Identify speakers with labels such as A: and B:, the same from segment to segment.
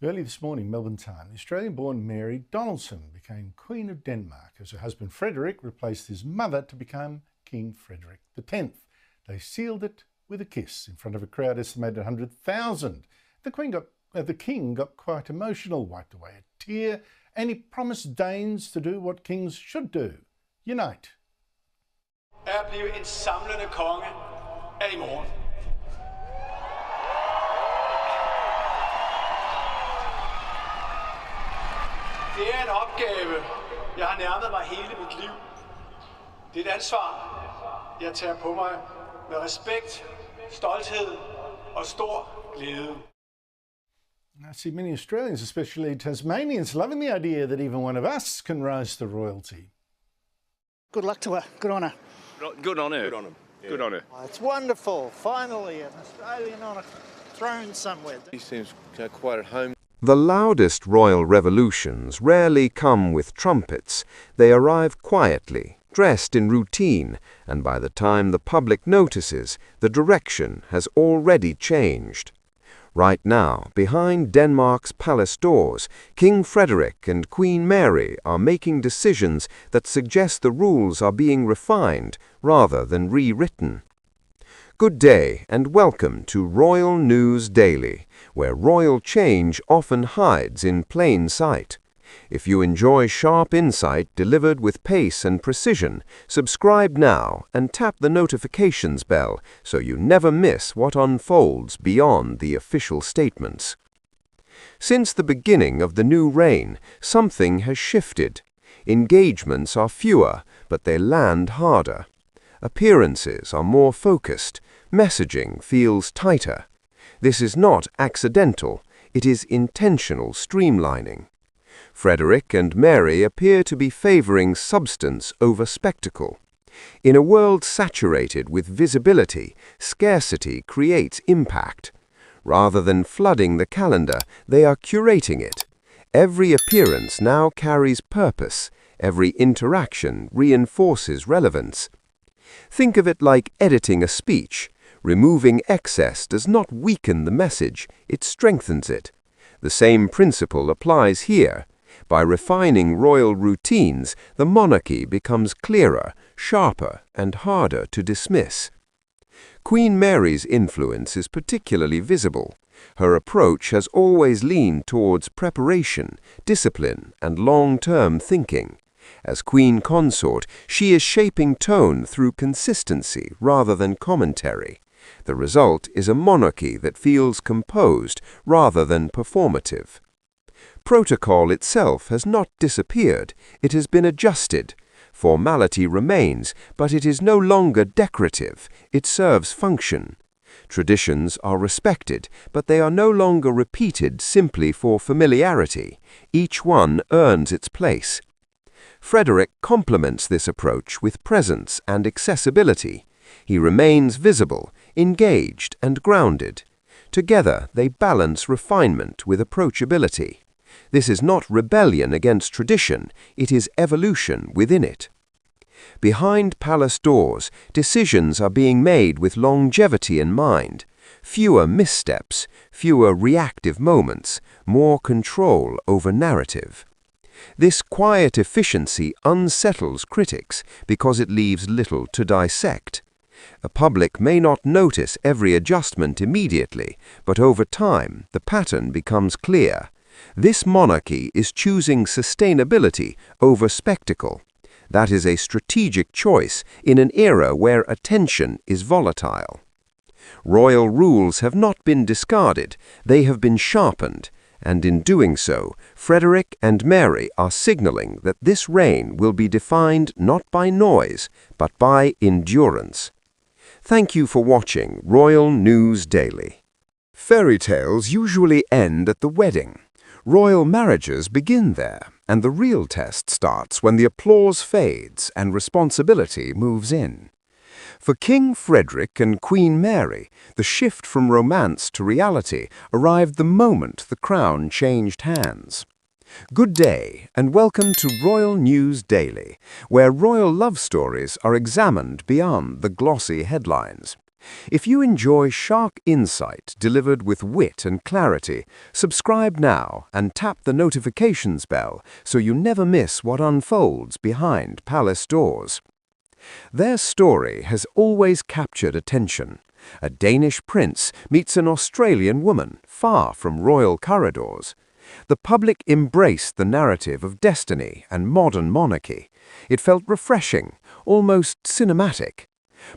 A: Early this morning, Melbourne time, the Australian-born Mary Donaldson became Queen of Denmark as her husband Frederik replaced his mother to become King Frederik X. They sealed it with a kiss in front of a crowd estimated 100,000. The King got quite emotional, wiped away a tear, and he promised Danes to do what kings should do: unite.
B: At blive en samlende konge er i morgen. Det er en opgave, jeg har nærmet mig hele mit liv. Det er et ansvar, jeg tager på mig med respekt, stolthed og stor glæde.
A: I see many Australians, especially Tasmanians, loving the idea that even one of us can rise to royalty.
C: Good luck to her. Good on her.
D: Good on her.
E: Good on him. Yeah.
D: Good on her.
C: Oh, it's wonderful. Finally, an Australian on a throne somewhere.
E: He seems quite at home.
F: The loudest royal revolutions rarely come with trumpets. They arrive quietly, dressed in routine, and by the time the public notices, the direction has already changed. Right now, behind Denmark's palace doors, King Frederik and Queen Mary are making decisions that suggest the rules are being refined rather than rewritten. Good day and welcome to Royal News Daily, where royal change often hides in plain sight. If you enjoy sharp insight delivered with pace and precision, subscribe now and tap the notifications bell so you never miss what unfolds beyond the official statements. Since the beginning of the new reign, something has shifted. Engagements are fewer, but they land harder. Appearances are more focused. Messaging feels tighter. This is not accidental, it is intentional streamlining. Frederik and Mary appear to be favoring substance over spectacle. In a world saturated with visibility, scarcity creates impact. Rather than flooding the calendar, they are curating it. Every appearance now carries purpose. Every interaction reinforces relevance. Think of it like editing a speech. Removing excess does not weaken the message, it strengthens it. The same principle applies here. By refining royal routines, the monarchy becomes clearer, sharper, and harder to dismiss. Queen Mary's influence is particularly visible. Her approach has always leaned towards preparation, discipline, and long-term thinking. As Queen Consort, she is shaping tone through consistency rather than commentary. The result is a monarchy that feels composed rather than performative. Protocol itself has not disappeared, it has been adjusted. Formality remains, but it is no longer decorative, it serves function. Traditions are respected, but they are no longer repeated simply for familiarity. Each one earns its place. Frederik complements this approach with presence and accessibility. He remains visible, engaged, and grounded. Together, they balance refinement with approachability. This is not rebellion against tradition, it is evolution within it. Behind palace doors, decisions are being made with longevity in mind. Fewer missteps, fewer reactive moments, more control over narrative. This quiet efficiency unsettles critics because it leaves little to dissect. A public may not notice every adjustment immediately, but over time the pattern becomes clear. This monarchy is choosing sustainability over spectacle. That is a strategic choice in an era where attention is volatile. Royal rules have not been discarded, they have been sharpened. And in doing so, Frederik and Mary are signaling that this reign will be defined not by noise, but by endurance. Thank you for watching Royal News Daily. Fairy tales usually end at the wedding. Royal marriages begin there, and the real test starts when the applause fades and responsibility moves in. For King Frederik and Queen Mary, the shift from romance to reality arrived the moment the crown changed hands. Good day and welcome to Royal News Daily, where royal love stories are examined beyond the glossy headlines. If you enjoy sharp insight delivered with wit and clarity, subscribe now and tap the notifications bell so you never miss what unfolds behind palace doors. Their story has always captured attention. A Danish prince meets an Australian woman far from royal corridors. The public embraced the narrative of destiny and modern monarchy. It felt refreshing, almost cinematic.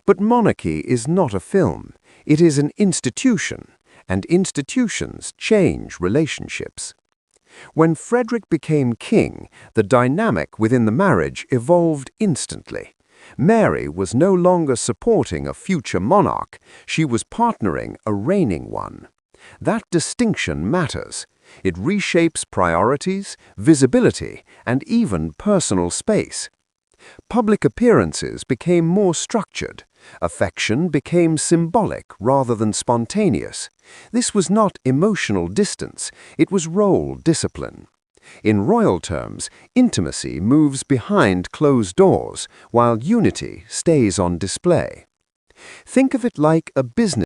F: But monarchy is not a film. It is an institution, and institutions change relationships. When Frederick became king, the dynamic within the marriage evolved instantly. Mary was no longer supporting a future monarch, she was partnering a reigning one. That distinction matters. It reshapes priorities, visibility, and even personal space. Public appearances became more structured. Affection became symbolic rather than spontaneous. This was not emotional distance, it was role discipline. In royal terms, intimacy moves behind closed doors, while unity stays on display. Think of it like a business